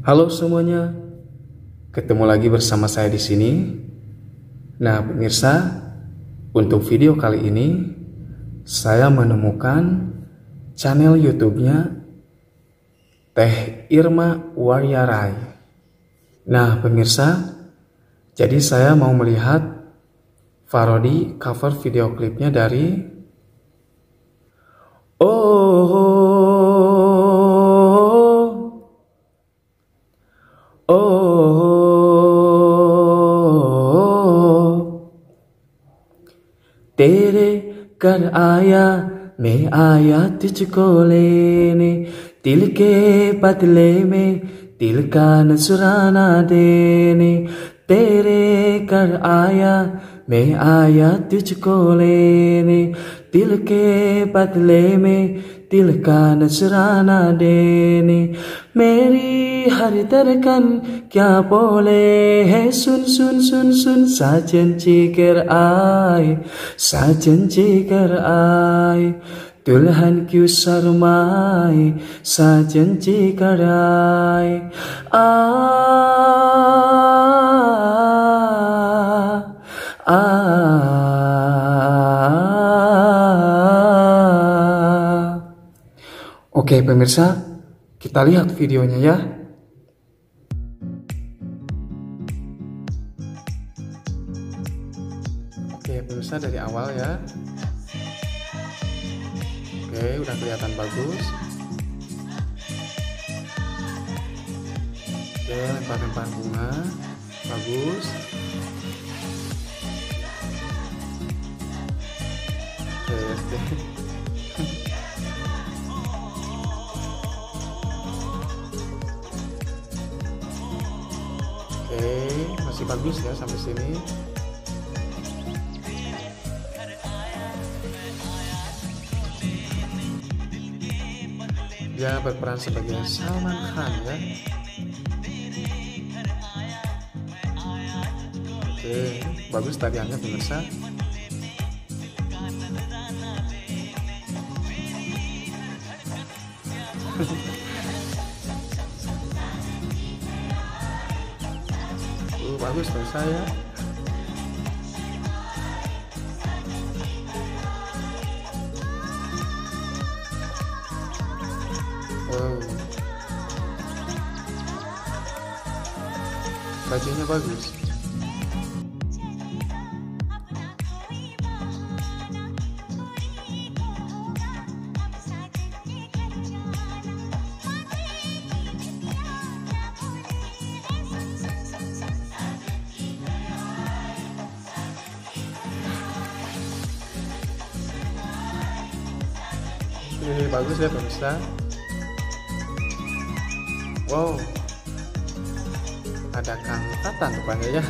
Halo semuanya, ketemu lagi bersama saya di sini. Nah, pemirsa, untuk video kali ini saya menemukan channel YouTube-nya Teh Irma Waryarai. Nah, pemirsa, jadi saya mau melihat parodi cover video klipnya dari तेरे घर आया मैं आया तुझको लेने दिल के बदले में दिल का नजराना देने तेरे घर आया मैं आया तुझको लेने दिल के बदले में दिल का नजराना देने मेरी हर धड़कन क्या बोले है सुन सुन सुन सुन साजन जिगर आए साजन जिगर आए दुल्हन क्यों शर्माए साजन जिगर आए Oke pemirsa, kita lihat videonya ya. Oke pemirsa, dari awal ya. Oke, udah kelihatan bagus. Oke, lempar-lempar bunga, bagus. Oke. Oke, masih bagus ya sampai sini. Dia berperan sebagai Salman Khan ya. Oke, bagus tariannya pemirsa. Bagus pemirsa ya. Wow, bajunya bagus. Bagus ya pemirsa. Wow, ada Kang Tatan rupanya ya.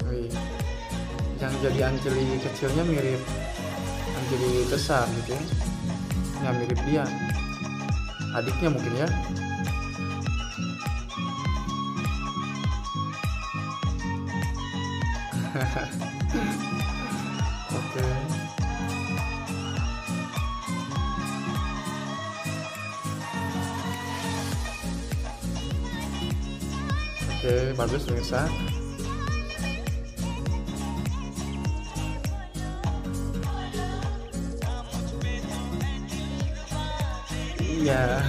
Wih, yang jadi Anjeli kecilnya mirip Anjeli besar gitu ya. Ya mirip dia, adiknya mungkin ya. Oke. Oke, bagus pemirsa. Iya.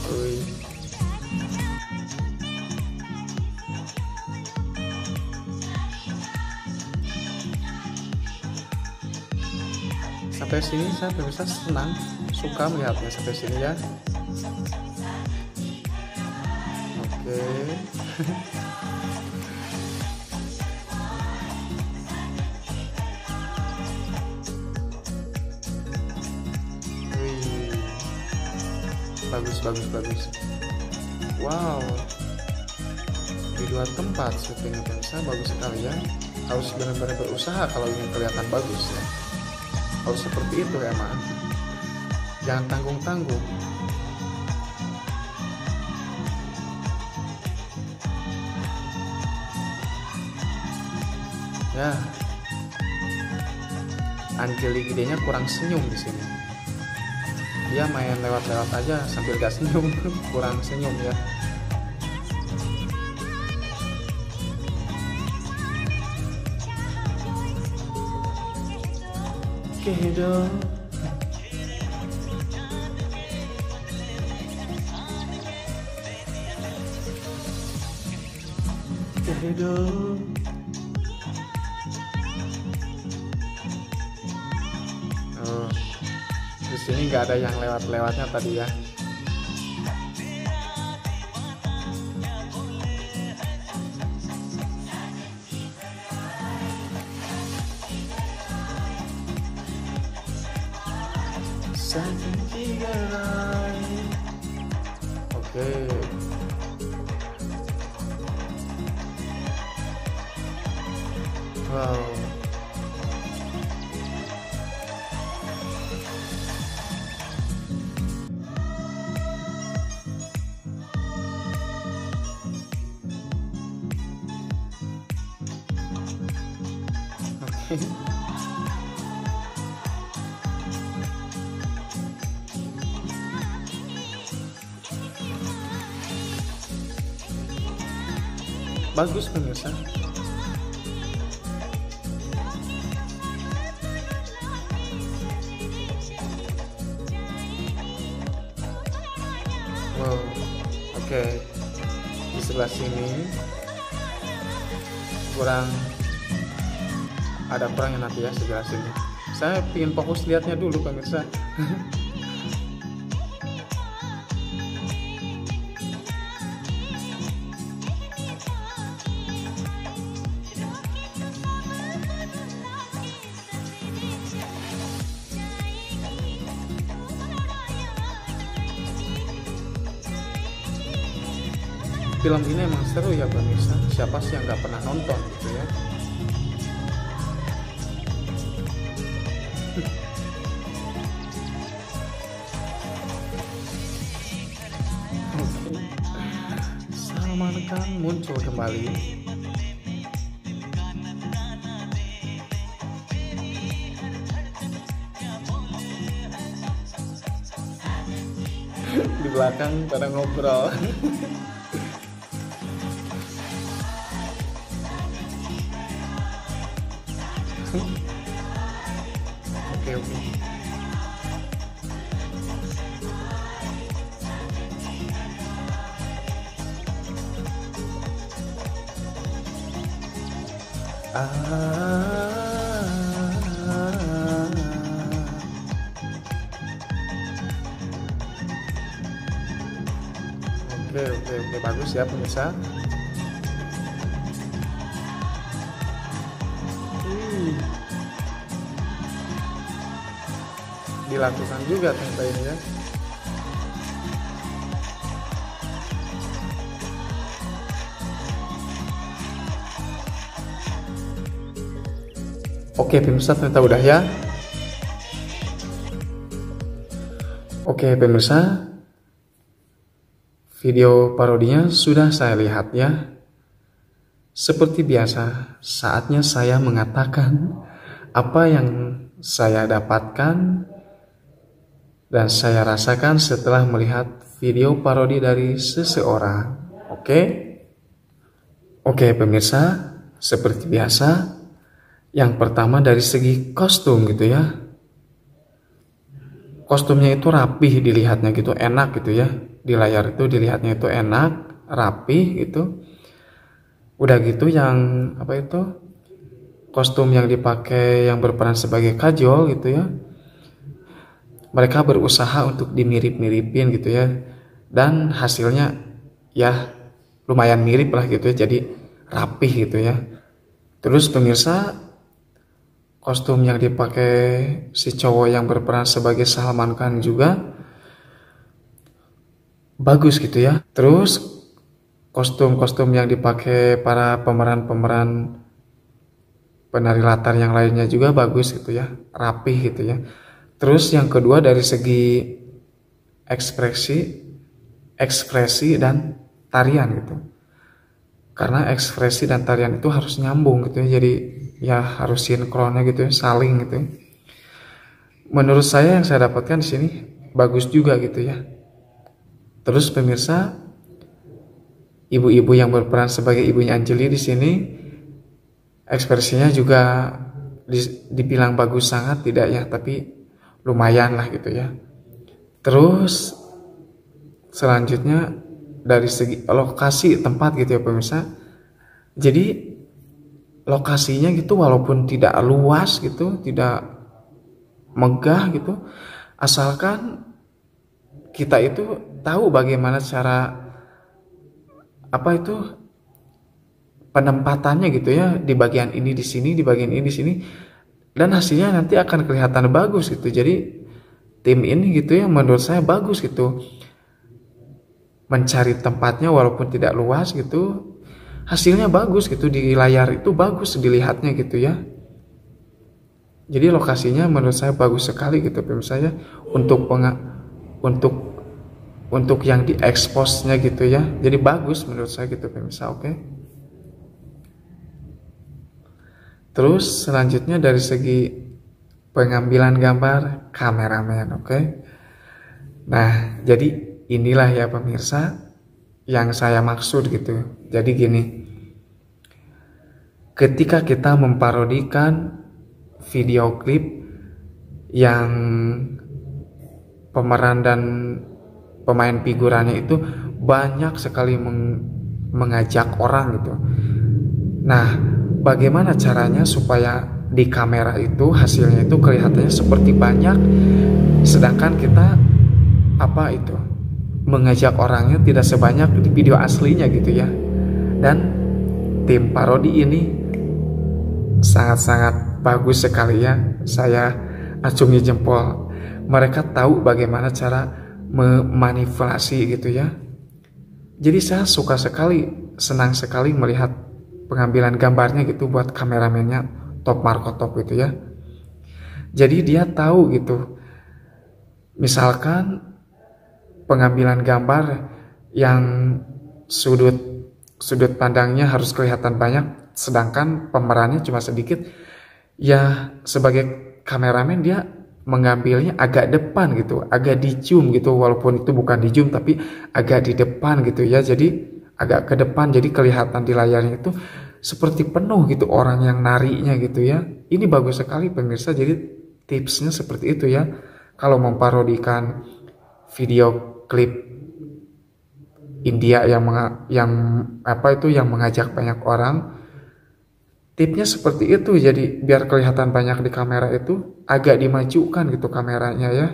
Ui. Sampai sini saya pemirsa senang, suka melihatnya sampai sini ya. Oke. Wih, bagus. Wow, di dua tempat syutingnya pemirsa, bagus sekali ya. Harus benar-benar berusaha kalau ingin kelihatan bagus ya. Harus seperti itu emang. Jangan tanggung-tanggung. Ya. Anjeli gedenya kurang senyum di sini. Dia main lewat-lewat aja sambil gak senyum, kurang senyum ya. Kehidup kehidup di sini nggak ada yang lewat-lewatnya tadi ya. Oke. Wow. Oke. Bagus pemirsa. Wow, oke. Di sebelah sini ada kurangnya nanti ya sebelah sini. Saya ingin fokus lihatnya dulu pemirsa. Film ini emang seru ya pemirsa. Siapa sih yang nggak pernah nonton gitu ya? Salman Khan muncul kembali. Di belakang pada ngobrol. Oke. Oke, bagus ya pemirsa. Dilakukan juga ternyata ini ya. Oke pemirsa, ternyata udah ya. Oke pemirsa, video parodinya sudah saya lihat ya. Seperti biasa, saatnya saya mengatakan apa yang saya dapatkan dan saya rasakan setelah melihat video parodi dari seseorang. Oke pemirsa, seperti biasa, yang pertama dari segi kostum gitu ya. Kostumnya itu rapih dilihatnya gitu, enak gitu ya. Di layar itu dilihatnya itu enak, rapih gitu. Udah gitu yang kostum yang dipakai yang berperan sebagai kajol gitu ya. Mereka berusaha untuk dimirip-miripin gitu ya. Dan hasilnya ya lumayan mirip lah gitu ya. Jadi rapih gitu ya. Terus pemirsa, kostum yang dipakai si cowok yang berperan sebagai Salman Khan juga bagus gitu ya. Terus kostum-kostum yang dipakai para pemeran-pemeran penari latar yang lainnya juga bagus gitu ya, rapih gitu ya. Terus yang kedua dari segi ekspresi dan tarian gitu. Karena ekspresi dan tarian itu harus nyambung gitu ya. Jadi ya harus sinkronnya gitu ya, saling gitu ya. menurut saya yang saya dapatkan di sini bagus juga gitu ya. Terus pemirsa, ibu-ibu yang berperan sebagai ibunya Anjali di sini ekspresinya juga dibilang bagus sangat tidak ya, tapi lumayan lah gitu ya. Terus selanjutnya dari segi lokasi tempat gitu ya pemirsa. Jadi lokasinya gitu walaupun tidak luas gitu, tidak megah gitu, asalkan kita itu tahu bagaimana cara penempatannya gitu ya, di bagian ini di sini, di bagian ini di sini, dan hasilnya nanti akan kelihatan bagus gitu. Jadi tim ini gitu ya menurut saya bagus gitu, mencari tempatnya walaupun tidak luas gitu, hasilnya bagus gitu, di layar itu bagus dilihatnya gitu ya. Jadi lokasinya menurut saya bagus sekali gitu pemirsa ya, untuk untuk yang diekspos-nya gitu ya. Jadi bagus menurut saya gitu pemirsa, oke. Terus selanjutnya dari segi pengambilan gambar kameramen, oke. Nah, jadi inilah ya pemirsa yang saya maksud gitu. Jadi gini, ketika kita memparodikan video klip yang pemeran dan pemain figurannya itu banyak sekali mengajak orang gitu. Nah, bagaimana caranya supaya di kamera itu hasilnya itu kelihatannya seperti banyak, sedangkan kita mengajak orangnya tidak sebanyak di video aslinya gitu ya. Dan tim parodi ini sangat-sangat bagus sekali ya, saya acungi jempol. Mereka tahu bagaimana cara memanipulasi gitu ya. Jadi saya senang sekali melihat pengambilan gambarnya gitu buat kameramennya Top Marco Top gitu ya. Jadi dia tahu gitu, misalkan pengambilan gambar yang sudut pandangnya harus kelihatan banyak, sedangkan pemerannya cuma sedikit. Ya sebagai kameramen dia mengambilnya agak depan gitu, agak di zoom gitu, walaupun itu bukan di zoom tapi agak di depan gitu ya. Jadi agak ke depan, jadi kelihatan di layarnya itu seperti penuh gitu orang yang narinya gitu ya. Ini bagus sekali pemirsa. Jadi tipsnya seperti itu ya, kalau memparodikan video klip India yang mengajak banyak orang, tipsnya seperti itu. Jadi biar kelihatan banyak di kamera itu agak dimajukan gitu kameranya ya.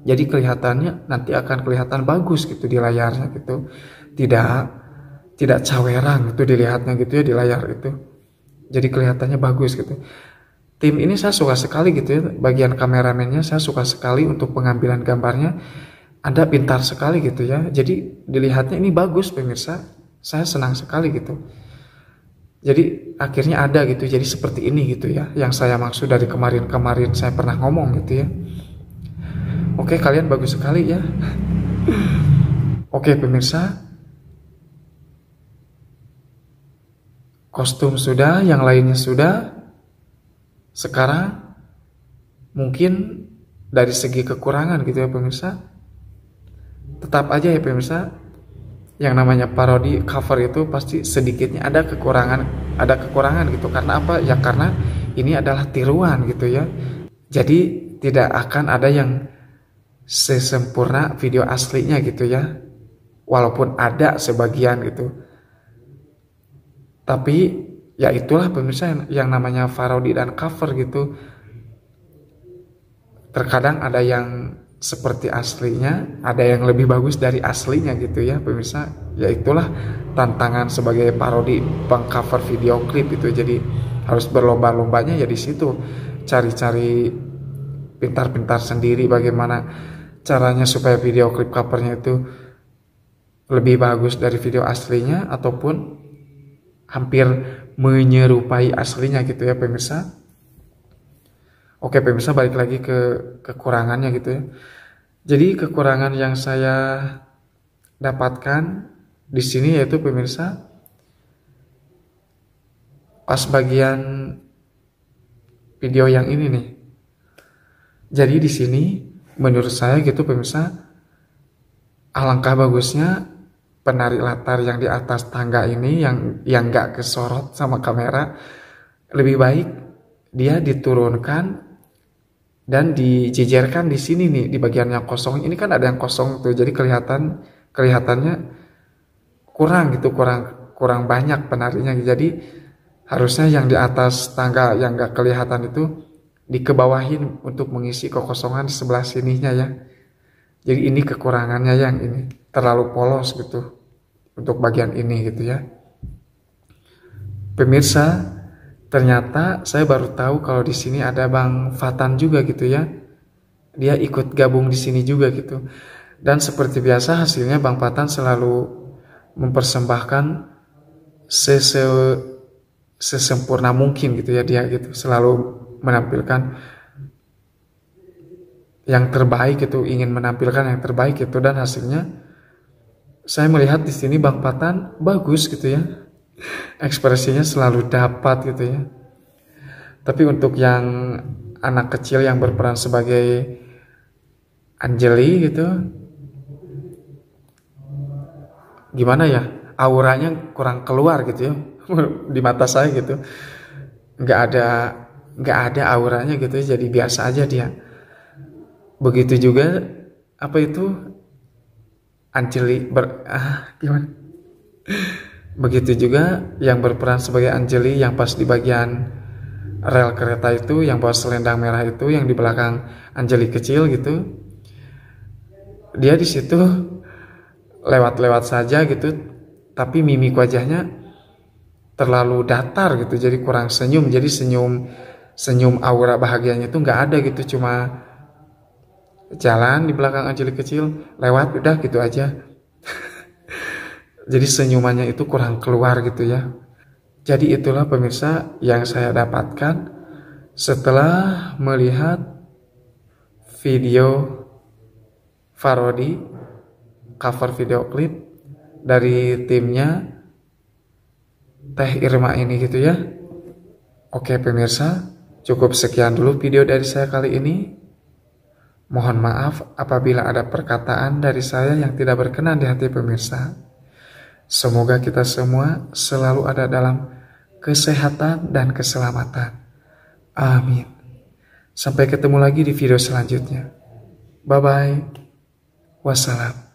Jadi kelihatannya nanti akan kelihatan bagus gitu di layarnya gitu. Tidak cawerang gitu dilihatnya gitu ya di layar itu. Jadi kelihatannya bagus gitu. Tim ini saya suka sekali gitu ya, bagian kameramennya saya suka sekali untuk pengambilan gambarnya. Anda pintar sekali gitu ya. Jadi dilihatnya ini bagus pemirsa. Saya senang sekali gitu. Jadi akhirnya ada gitu. Jadi seperti ini gitu ya, yang saya maksud dari kemarin saya pernah ngomong gitu ya. Oke, kalian bagus sekali ya. Oke pemirsa, kostum sudah, yang lainnya sudah. Sekarang mungkin dari segi kekurangan gitu ya pemirsa. Tetap aja ya pemirsa, yang namanya parodi cover itu pasti sedikitnya ada kekurangan gitu. Karena apa? Ya karena ini adalah tiruan gitu ya. Jadi tidak akan ada yang sesempurna video aslinya gitu ya. Walaupun ada sebagian gitu. Tapi ya itulah pemirsa yang namanya parodi dan cover gitu. Terkadang ada yang seperti aslinya, ada yang lebih bagus dari aslinya gitu ya pemirsa. Ya itulah tantangan sebagai parodi pengcover video klip itu. Jadi harus berlomba-lombanya ya di situ, cari-cari pintar-pintar sendiri bagaimana caranya supaya video klip covernya itu lebih bagus dari video aslinya ataupun hampir menyerupai aslinya gitu ya pemirsa. Oke pemirsa, balik lagi ke kekurangannya gitu ya. Jadi kekurangan yang saya dapatkan di sini yaitu pemirsa, pas bagian video yang ini nih, Jadi di sini menurut saya gitu pemirsa, alangkah bagusnya penari latar yang di atas tangga ini yang nggak kesorot sama kamera, lebih baik dia diturunkan dan dijejerkan di sini nih, di bagian yang kosong. Ini kan ada yang kosong tuh, jadi kelihatannya kurang gitu, kurang banyak penarinya. Jadi harusnya yang di atas tangga yang nggak kelihatan itu dikebawahin untuk mengisi kekosongan di sebelah sininya ya. Jadi ini kekurangannya, yang ini terlalu polos gitu untuk bagian ini gitu ya. Pemirsa, ternyata saya baru tahu kalau di sini ada Bang Fatan juga gitu ya. Dia ikut gabung di sini juga gitu. Dan seperti biasa hasilnya Bang Fatan selalu mempersembahkan sesempurna mungkin gitu ya, dia gitu selalu menampilkan yang terbaik itu, ingin menampilkan yang terbaik itu, dan hasilnya saya melihat di sini Bang Fatan bagus gitu ya, ekspresinya selalu dapat gitu ya. Tapi untuk yang anak kecil yang berperan sebagai Anjeli gitu, gimana ya, auranya kurang keluar gitu ya di mata saya gitu, nggak ada auranya gitu ya, jadi biasa aja dia. Begitu juga apa itu Anjeli gimana? Begitu juga yang berperan sebagai Anjeli yang pas di bagian rel kereta itu, yang bawa selendang merah itu, yang di belakang Anjeli kecil gitu. Dia di situ lewat-lewat saja gitu, tapi mimik wajahnya terlalu datar gitu, jadi kurang senyum. Jadi senyum aura bahagianya itu nggak ada gitu, cuma jalan di belakang Anjeli kecil, lewat udah gitu aja. Jadi senyumannya itu kurang keluar gitu ya. Jadi itulah pemirsa yang saya dapatkan setelah melihat video Farodi, cover video klip dari timnya Teh Irma ini gitu ya. Oke pemirsa, cukup sekian dulu video dari saya kali ini. Mohon maaf apabila ada perkataan dari saya yang tidak berkenan di hati pemirsa. Semoga kita semua selalu ada dalam kesehatan dan keselamatan. Amin. Sampai ketemu lagi di video selanjutnya. Bye-bye. Wassalam.